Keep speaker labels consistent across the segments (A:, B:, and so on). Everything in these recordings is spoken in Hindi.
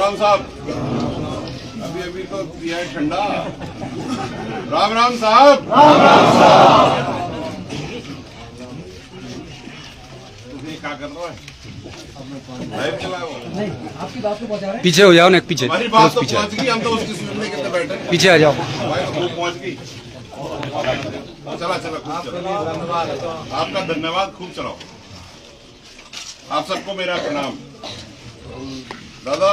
A: राम साहब, अभी अभी तो पिया है ठंडा। राम राम साहब। क्या कर रहा है?
B: आपकी बात को पहुंचा रहे हैं।
C: पीछे हो जाओ ना, पीछे
A: हमारी बात तो पहुंच गई, हम तो उसकी सुनने के लिए बैठे।
C: पीछे आ जाओ।
A: भाई वो पहुंच गई। चला चला खूब चला। आपका धन्यवाद, खूब चलाओ। आप सबको मेरा प्रणाम। दादा,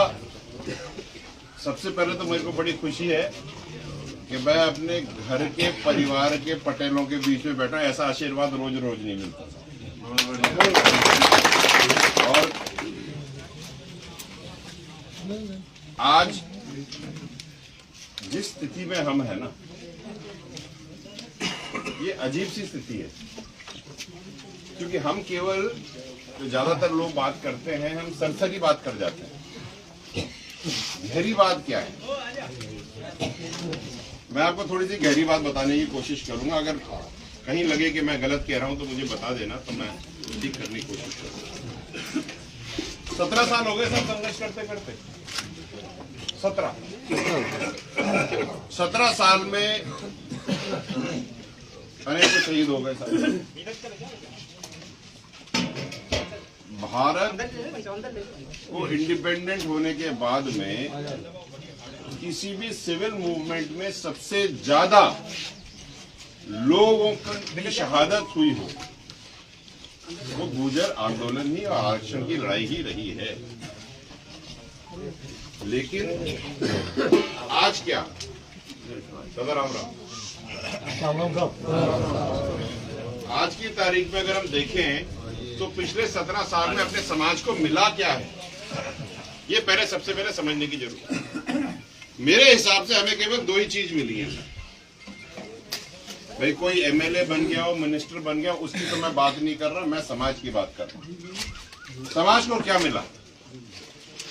A: सबसे पहले तो मेरे को बड़ी खुशी है कि मैं अपने घर के परिवार के पटेलों के बीच में बैठा। ऐसा आशीर्वाद रोज रोज नहीं मिलता। और आज जिस स्थिति में हम है ना, ये अजीब सी स्थिति है, क्योंकि हम केवल जो ज्यादातर लोग बात करते हैं, हम सरसरी बात कर जाते हैं। गहरी बात क्या है? मैं आपको थोड़ी सी गहरी बात बताने की कोशिश करूंगा। अगर कहीं लगे कि मैं गलत कह रहा हूं तो मुझे बता देना, तो मैं ठीक करने की कोशिश करूंगा। 17 साल हो गए सब संघर्ष करते करते। 17 साल में अनेक शहीद हो गए साहब। भारत को इंडिपेंडेंट होने के बाद में किसी भी सिविल मूवमेंट में सबसे ज्यादा लोगों की शहादत हुई हो, वो गुर्जर आंदोलन ही और आरक्षण की लड़ाई ही रही है। लेकिन आज क्या? दादा राम राम। आज की तारीख में अगर हम देखें तो पिछले 17 साल में अपने समाज को मिला क्या है, ये सबसे पहले समझने की जरूरत है। मेरे हिसाब से हमें केवल 2 ही चीज मिली है भाई। कोई एमएलए बन गया हो, मिनिस्टर बन गया हो, उसकी तो मैं बात नहीं कर रहा, मैं समाज की बात कर रहा हूं। समाज को क्या मिला?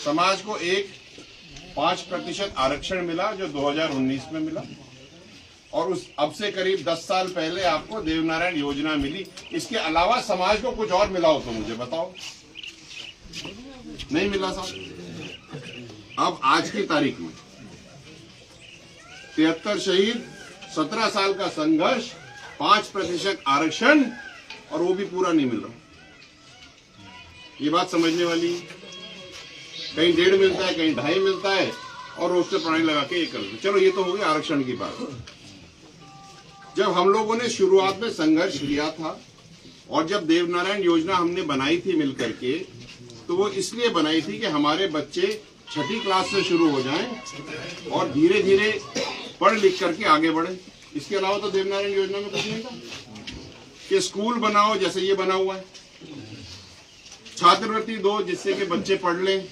A: समाज को एक 5% आरक्षण मिला जो 2019 में मिला, और उस अब से करीब 10 साल पहले आपको देवनारायण योजना मिली। इसके अलावा समाज को कुछ और मिला हो तो मुझे बताओ। नहीं मिला साहब। अब आज की तारीख में 73 शहीद, 17 साल का संघर्ष, 5% आरक्षण, और वो भी पूरा नहीं मिल रहा। ये बात समझने वाली। कहीं 1.5 मिलता है, कहीं 2.5 मिलता है, और उससे प्रणाली लगा के ये कर दो। चलो, ये तो हो गई आरक्षण की बात। जब हम लोगों ने शुरुआत में संघर्ष किया था और जब देवनारायण योजना हमने बनाई थी मिलकर के, तो वो इसलिए बनाई थी कि हमारे बच्चे 6ठी क्लास से शुरू हो जाएं और धीरे धीरे पढ़ लिख करके आगे बढ़े। इसके अलावा तो देवनारायण योजना में कुछ नहीं था कि स्कूल बनाओ जैसे ये बना हुआ है, छात्रवृत्ति दो जिससे कि बच्चे पढ़ लें,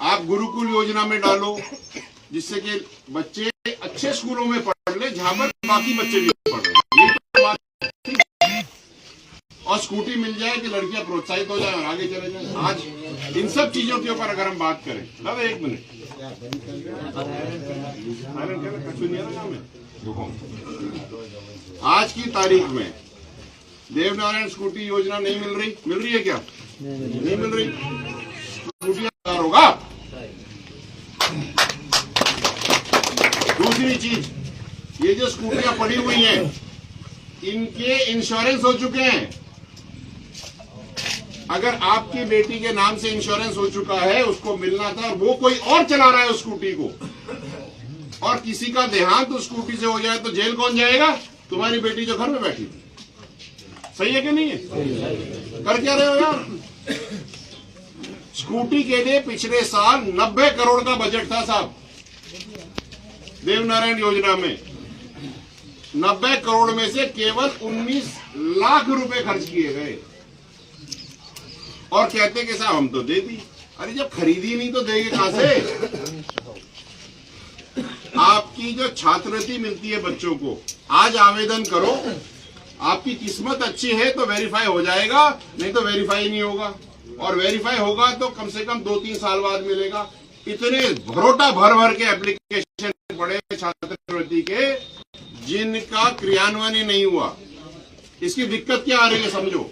A: आप गुरुकुल योजना में डालो जिससे कि बच्चे अच्छे स्कूलों में पढ़ ले जहां पर बाकी बच्चे भी पढ़ रहे हैं, और स्कूटी मिल जाए कि लड़कियां प्रोत्साहित हो जाए और आगे चले जाए। आज इन सब चीजों के ऊपर अगर हम बात करें, दादा 1 मिनट, आज की तारीख में देवनारायण स्कूटी योजना नहीं मिल रही। मिल रही है क्या? नहीं मिल रही। स्कूटियां होगा। दूसरी चीज, ये जो स्कूटियां पड़ी हुई हैं, इनके इंश्योरेंस हो चुके हैं। अगर आपकी बेटी के नाम से इंश्योरेंस हो चुका है, उसको मिलना था, और वो कोई और चला रहा है उस स्कूटी को, और किसी का देहांत उस स्कूटी से हो जाए तो जेल कौन जाएगा? तुम्हारी बेटी जो घर में बैठी थी। सही है कि नहीं है? कर क्या रहे हो यार? स्कूटी के लिए पिछले साल 90 करोड़ का बजट था साहब देवनारायण योजना में। 90 करोड़ में से केवल 19 लाख रुपए खर्च किए गए, और कहते कि साहब हम तो दे दी। अरे जब खरीदी नहीं तो देंगे कहां से? आपकी जो छात्रवृत्ति मिलती है बच्चों को, आज आवेदन करो, आपकी किस्मत अच्छी है तो वेरीफाई हो जाएगा, नहीं तो वेरीफाई नहीं होगा, और वेरीफाई होगा तो कम से कम 2-3 साल बाद मिलेगा। इतने भरोटा भर भर के एप्लीकेशन पड़े छात्रवृत्ति के, जिनका क्रियान्वयन ही नहीं हुआ। इसकी दिक्कत क्या आ रही है समझो।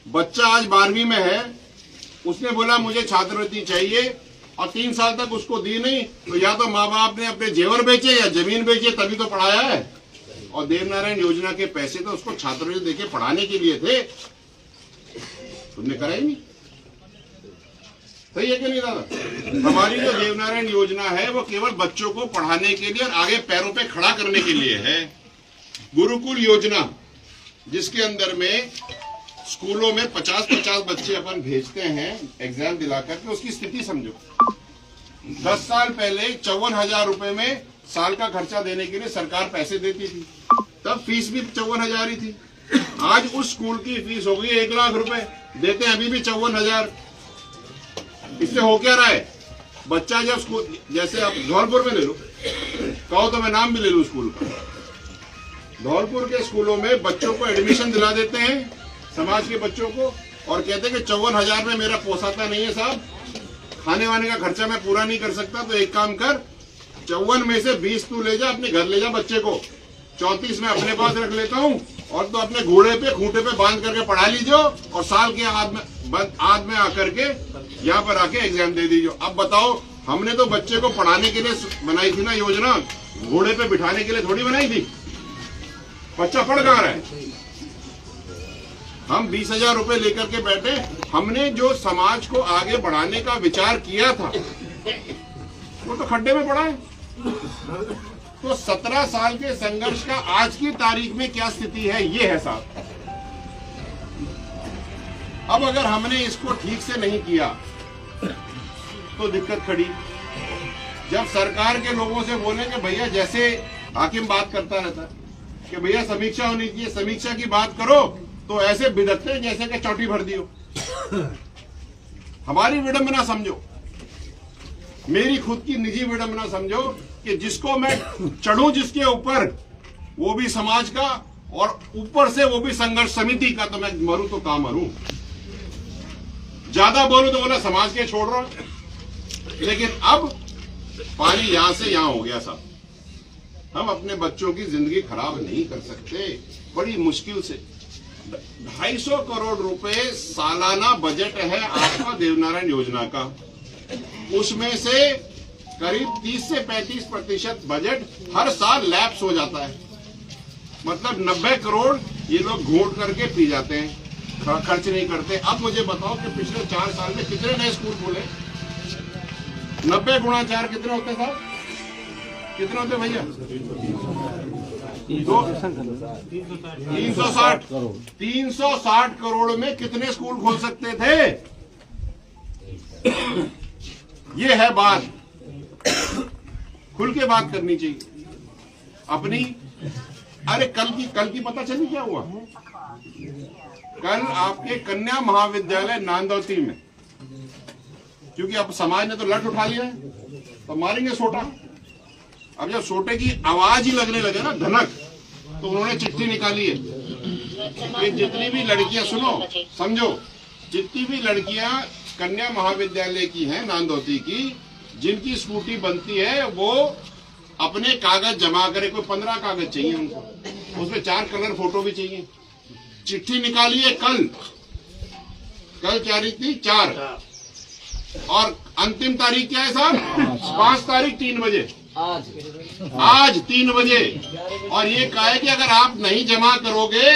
A: बच्चा आज 12वीं में है, उसने बोला मुझे छात्रवृत्ति चाहिए और 3 साल तक उसको दी नहीं, तो या तो माँ बाप ने अपने जेवर बेचे या जमीन बेचे तभी तो पढ़ाया है। और देवनारायण योजना के पैसे तो उसको छात्रवृत्ति देके पढ़ाने के लिए थे, तुमने करा ही नहीं। सही है कि नहीं दादा? हमारी जो देवनारायण योजना है वो केवल बच्चों को पढ़ाने के लिए और आगे पैरों पे खड़ा करने के लिए है। गुरुकुल योजना जिसके अंदर में स्कूलों में 50-50 बच्चे अपन भेजते हैं एग्जाम दिलाकर के, उसकी स्थिति समझो। 10 साल पहले 54,000 रुपए में साल का खर्चा देने के लिए सरकार पैसे देती थी, तब फीस भी 54,000 ही थी। आज उस स्कूल की फीस हो गई 1 लाख रुपए, देते हैं अभी भी 54,000। इससे हो क्या रहा है? बच्चा जब स्कूल, जैसे आप धौलपुर में ले लो, कहो तो मैं नाम भी ले लूं स्कूल का, धौलपुर के स्कूलों में बच्चों को एडमिशन दिला देते हैं, समाज के बच्चों को, और कहते हैं कि 54,000 में मेरा पोसाता नहीं है साहब, खाने वाने का खर्चा मैं पूरा नहीं कर सकता, तो एक काम कर, 54 में से 20 तू ले जा, अपने घर ले जा बच्चे को, 34 में अपने पास रख लेता हूँ, और तो अपने घोड़े पे खूंटे पे बांध करके पढ़ा लीजिए, और साल के आध में आकर के यहाँ पर आके एग्जाम दे दीजिए। अब बताओ, हमने तो बच्चे को पढ़ाने के लिए बनाई थी ना योजना, घोड़े पे बिठाने के लिए थोड़ी बनाई थी। बच्चा पढ़ कहाँ रहा है? हम 20,000 रुपए लेकर के बैठे। हमने जो समाज को आगे बढ़ाने का विचार किया था वो तो खड्डे में पड़ा है। तो 17 साल के संघर्ष का आज की तारीख में क्या स्थिति है, ये है साहब। अब अगर हमने इसको ठीक से नहीं किया तो दिक्कत खड़ी। जब सरकार के लोगों से बोलेंगे भैया, जैसे हाकिम बात करता रहता है कि भैया समीक्षा होनी चाहिए, समीक्षा की बात करो, तो ऐसे बिदकते जैसे कि चौटी भर दियो। हमारी विडंबना समझो, मेरी खुद की निजी विडंबना समझो कि जिसको मैं चढ़ूं जिसके ऊपर, वो भी समाज का और ऊपर से वो भी संघर्ष समिति का, तो मैं मरूं तो कहां मरूं। ज्यादा बोलूं तो बोला समाज के छोड़ रहा हूं, लेकिन अब पानी यहां से यहां हो गया साहब। हम अपने बच्चों की जिंदगी खराब नहीं कर सकते। बड़ी मुश्किल से 250 करोड़ रुपए सालाना बजट है आपका देवनारायण योजना का, उसमें से करीब 30 से 35% बजट हर साल लैप्स हो जाता है। मतलब 90 करोड़ ये लोग घोट करके पी जाते हैं, खर्च नहीं करते। अब मुझे बताओ कि पिछले 4 साल में कितने नए स्कूल खुले? 90 गुणा 4 कितने होते साहब? कितने होते भैया? 360 करोड़ में कितने स्कूल खोल सकते थे? ये है बात, खुल के बात करनी चाहिए अपनी। अरे कल की पता चली क्या हुआ? कल आपके कन्या महाविद्यालय नांदौती में, क्योंकि अब समाज ने तो लठ उठा लिया है, तो मारेंगे सोटा। अब जब सोटे की आवाज ही लगने लगे ना, धनक, तो उन्होंने चिट्ठी निकाली है कि जितनी भी लड़कियां, सुनो समझो, जितनी भी लड़कियां कन्या महाविद्यालय की हैं नांदौती की, जिनकी स्कूटी बनती है, वो अपने कागज जमा करे। कोई 15 कागज चाहिए उनको, उसमें 4 कलर फोटो भी चाहिए। चिट्ठी निकाली है कल क्या तारीख थी? 4, और अंतिम तारीख क्या है साहब? 5 तारीख 3 बजे, आज 3 बजे। और ये कहा है कि अगर आप नहीं जमा करोगे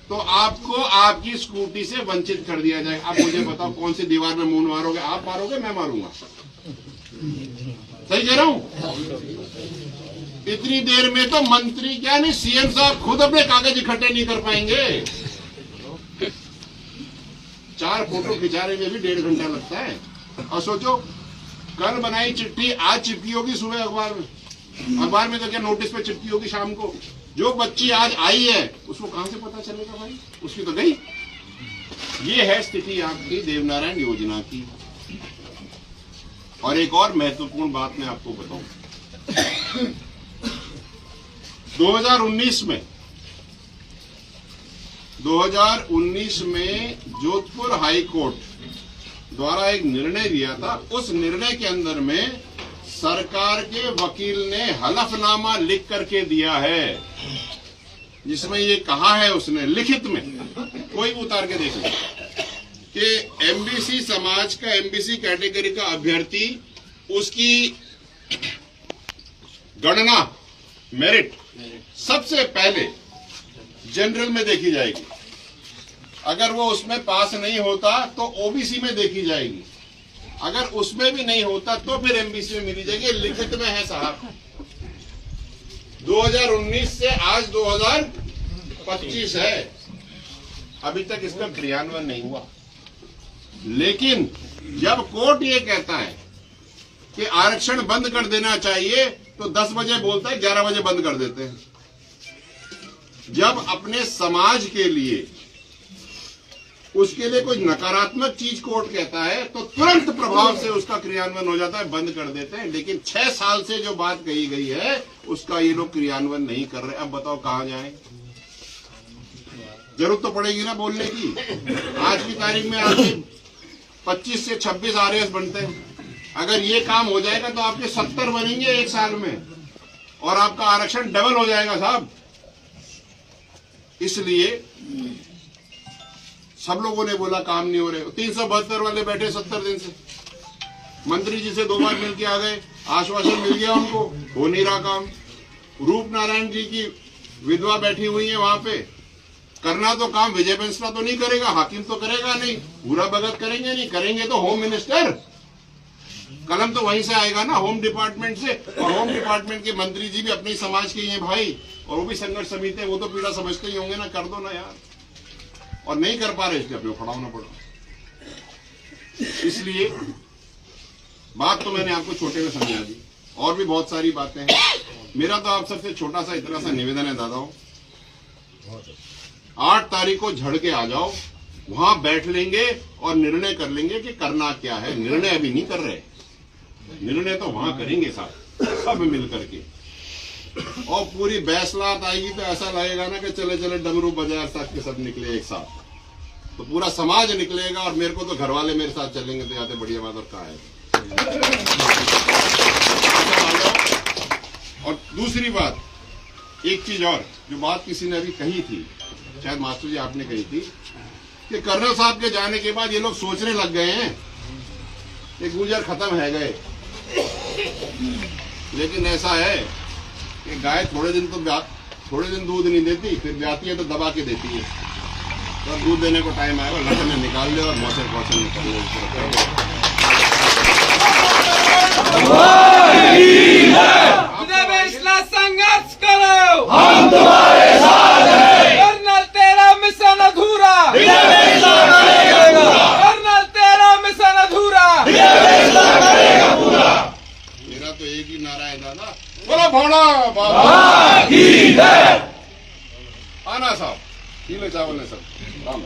A: तो आपको आपकी स्कूटी से वंचित कर दिया जाएगा। आप मुझे बताओ कौन सी दीवार में मुंह मारोगे? आप मारोगे, मैं मारूंगा? सही कह रहा हूं? इतनी देर में तो मंत्री क्या नहीं, सीएम साहब खुद अपने कागज इकट्ठे नहीं कर पाएंगे। 4 फोटो खिंचाने में भी 1.5 घंटा लगता है। और सोचो, कल बनाई चिट्ठी आज चिपकी होगी सुबह अखबार में तो क्या नोटिस पे चिपकी होगी शाम को। जो बच्ची आज आई है उसको कहां से पता चलेगा भाई? उसकी तो गई। ये है स्थिति आपकी देवनारायण योजना की। और एक और महत्वपूर्ण बात मैं आपको बताऊं, 2019 में जोधपुर हाई कोर्ट द्वारा एक निर्णय लिया था। उस निर्णय के अंदर में सरकार के वकील ने हलफनामा लिख करके दिया है, जिसमें ये कहा है उसने लिखित में, कोई उतार के देख ले, कि एमबीसी समाज का, एमबीसी कैटेगरी का अभ्यर्थी, उसकी गणना मेरिट सबसे पहले जनरल में देखी जाएगी। अगर वो उसमें पास नहीं होता तो ओबीसी में देखी जाएगी। अगर उसमें भी नहीं होता तो फिर एमबीसी में मिली जाएगी। लिखित में है साहब। 2019 से आज 2025 है, अभी तक इसका क्रियान्वयन नहीं हुआ। लेकिन जब कोर्ट ये कहता है कि आरक्षण बंद कर देना चाहिए तो 10 बजे बोलता है, 11 बजे बंद कर देते हैं। जब अपने समाज के लिए, उसके लिए कोई नकारात्मक चीज कोर्ट कहता है तो तुरंत प्रभाव से उसका क्रियान्वयन हो जाता है, बंद कर देते हैं। लेकिन 6 साल से जो बात कही गई है उसका ये लोग क्रियान्वयन नहीं कर रहे। अब बताओ कहां जाएं? जरूरत तो पड़ेगी ना बोलने की। आज की तारीख में आपके 25 से 26 आरएएस बनते हैं। अगर ये काम हो जाएगा तो आपके 70 बनेंगे 1 साल में, और आपका आरक्षण डबल हो जाएगा साहब। इसलिए सब लोगों ने बोला काम नहीं हो रहे। 372 वाले बैठे 70 दिन से, मंत्री जी से 2 बार मिलके आ गए, आश्वासन मिल गया उनको, हो नहीं रहा काम। रूप नारायण जी की विधवा बैठी हुई है वहां पे। करना तो काम विजय बंसला तो नहीं करेगा, हाकिम तो करेगा नहीं, भूरा भगत करेंगे नहीं, करेंगे तो होम मिनिस्टर। कलम तो वहीं से आएगा ना, होम डिपार्टमेंट से। और होम डिपार्टमेंट के मंत्री जी भी अपने समाज के ही हैं भाई, और वो भी संघर्ष समिति है, वो तो पीड़ा समझते ही होंगे ना। कर दो ना यार। और नहीं कर पा रहे इसलिए अपने खड़ा होना पड़ा। इसलिए बात तो मैंने आपको छोटे में समझा दी, और भी बहुत सारी बातें हैं। मेरा तो आप सबसे छोटा सा इतना सा निवेदन है दादाओं, 8 तारीख को झड़ के आ जाओ, वहां बैठ लेंगे और निर्णय कर लेंगे कि करना क्या है। निर्णय अभी नहीं कर रहे, निर्णय तो वहां करेंगे साहब, सब मिल करके। और पूरी बैसलात आएगी तो ऐसा लगेगा ना कि चले चले डमरू बजाए साथ के सब निकले एक साथ, तो पूरा समाज निकलेगा। और मेरे को तो घर वाले मेरे साथ चलेंगे तो याद है, बढ़िया बात। और कहा है। और दूसरी बात, एक चीज और, जो बात किसी ने अभी कही थी, शायद मास्टर जी आपने कही थी, कि कर्नल साहब के जाने के बाद ये लोग सोचने लग गए हैं कि गुजर खत्म है गए। लेकिन ऐसा है कि गाय थोड़े दिन दूध नहीं देती, फिर ब्याती है तो दबा के देती है। तो दूध देने को टाइम आएगा, लड़के में निकाल ले और मौसम निकाल ले।
C: संघर्ष करो,
D: हम तुम्हारे साथ हैं।
C: कर्नल तेरा मिशन अधूरा, कर्नल तेरा मिशन अधूरा।
A: मेरा तो एक ही नारा है दादा, बोलो भोला बाबा
D: की जय।
A: आना साहब, पीले चावल ने सब राम।